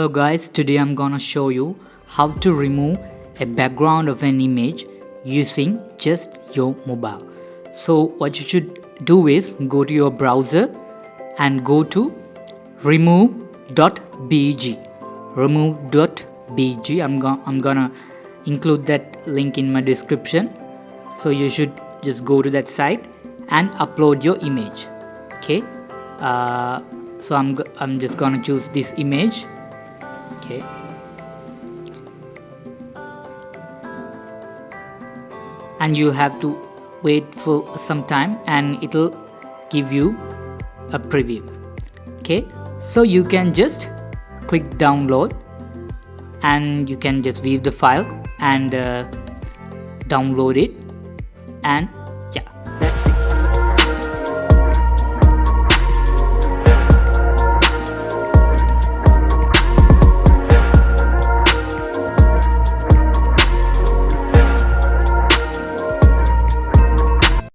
Hello guys, today I'm gonna show you how to remove a background of an image using just your mobile. So what you should do is go to your browser and go to remove.bg. Remove.bg. I'm gonna include that link in my description. So you should just go to that site and upload your image. Okay. So I'm just gonna choose this image. Okay, and you have to wait for some time and it'll give you a preview. Okay, so you can just click download and you can just view the file and download it and